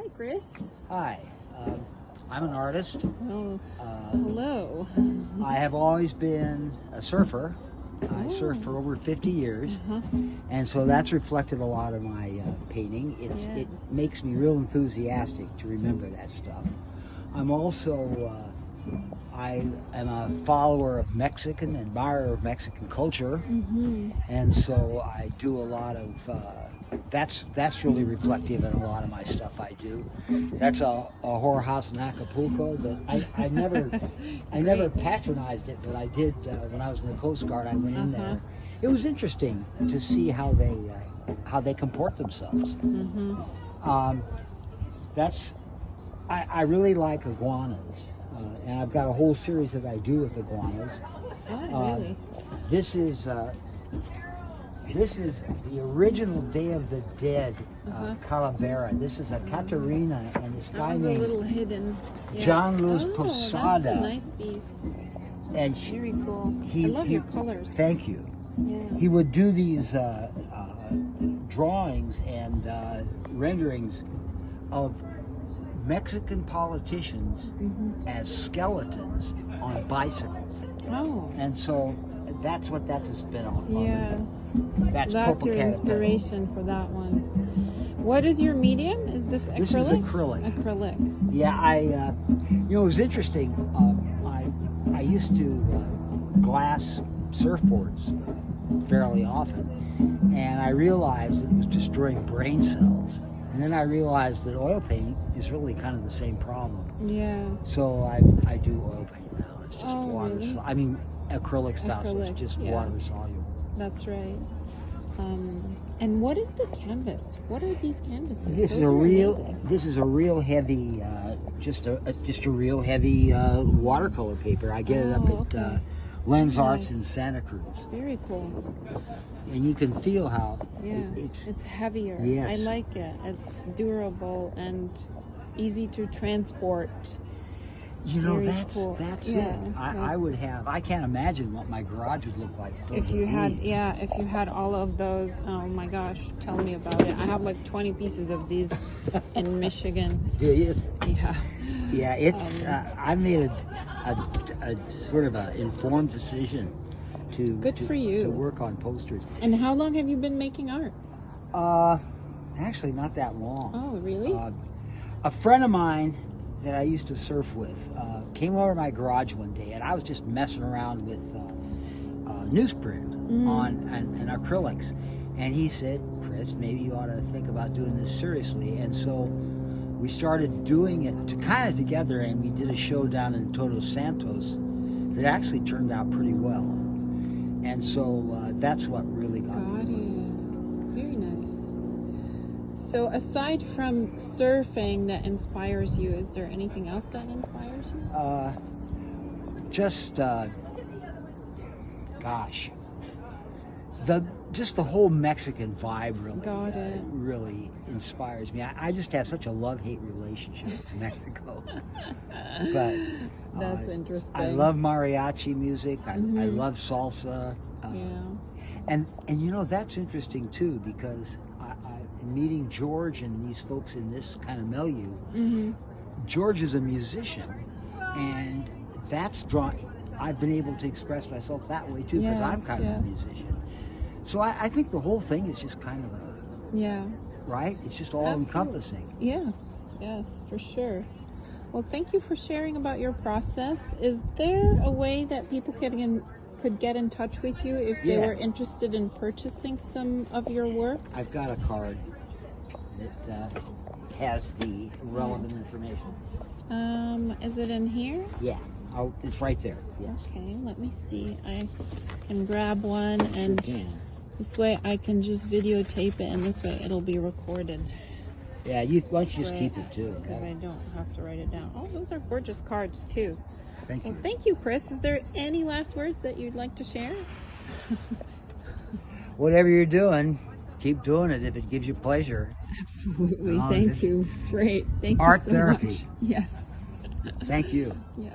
Hi, Chris. Hi, I'm an artist. Oh, hello. I have always been a surfer. I surfed for Oh. over 50 years, Uh-huh. and so that's reflected a lot of my painting. It Yes. makes me real enthusiastic to remember that stuff. I'm also I am a follower of Mexican, admirer of Mexican culture, Mm-hmm. and so I do a lot of that's really reflective in a lot of my stuff I do. That's a whorehouse in Acapulco that I never Great. patronized it, but I did when I was in the Coast Guard. I went in Uh-huh. there. It was interesting to see how they comport themselves. Mm-hmm. Um, that's I really like iguanas, and I've got a whole series that I do with iguanas. Oh, really? This is the original Day of the Dead calavera. This is a Catarina and this That guy was a named little hidden. Yeah. John Luis Oh, that's a Posada. nice piece. And Very cool. I love your colors. Thank you. Yeah. He would do these drawings and renderings of Mexican politicians as skeletons on bicycles. Oh. And so that's what that's a spin-off of. Yeah. That's That's your Popocatépetl. inspiration for that one. What is your medium? Is this acrylic? This is acrylic. Acrylic. Yeah, it was interesting. I used to glass surfboards fairly often, and I realized that it was destroying brain cells. And then I realized that oil paint is really kind of the same problem. Yeah. So I do oil paint now. It's just water. Really? I mean, acrylic stuff. So Acrylics, it's just yeah. water soluble. That's right. And what is the canvas? What are these canvases? This Those is a are real. amazing. This is a real heavy. Just a real heavy watercolor paper. I get it up Oh, at okay. Lens Arts Nice. in Santa Cruz, Very cool. and you can feel how Yeah. it's heavier. Yes. I like it. It's durable and easy to transport. Very cool. that's Yeah, it. I would have. I can't imagine what my garage would look like filled If you with had, these. if you had all of those, oh my gosh, tell me about it. I have like 20 pieces of these in Michigan. Do you? Yeah. Yeah, it's. I made a sort of an informed decision to Good for you. to work on posters. And how long have you been making art? Actually, not that long. Oh, really? A friend of mine that I used to surf with came over to my garage one day, and I was just messing around with newsprint and acrylics, and he said, "Chris, maybe you ought to think about doing this seriously." And so we started doing it kind of together, and we did a show down in Todos Santos that actually turned out pretty well. And so that's what really got Got me. it. Very nice. So aside from surfing that inspires you, is there anything else that inspires you? Gosh, the whole Mexican vibe really Got it. really inspires me. I just have such a love-hate relationship with Mexico. But That's interesting. I love mariachi music. I love salsa. Yeah. And that's interesting too, because meeting George and these folks in this kind of milieu, George is a musician, and that's drawing. I've been able to express myself that way too, because I'm kind of a musician. So I think the whole thing is just kind of right? It's just all encompassing. Yes, for sure. Well, thank you for sharing about your process. Is there a way that people could get in touch with you if they were interested in purchasing some of your works? I've got a card that has the relevant information. Is it in here? Yeah, it's right there. Yes. Okay, let me see. I can grab one, and this way I can just videotape it, and this way it'll be recorded. Yeah, why don't you just keep it too? Because I don't have to write it down. Oh, those are gorgeous cards too. Thank you. Well, thank you, Chris. Is there any last words that you'd like to share? Whatever you're doing, keep doing it if it gives you pleasure. Absolutely. Thank you. Great. Thank you Art so therapy. much. Yes. Thank you. Yeah.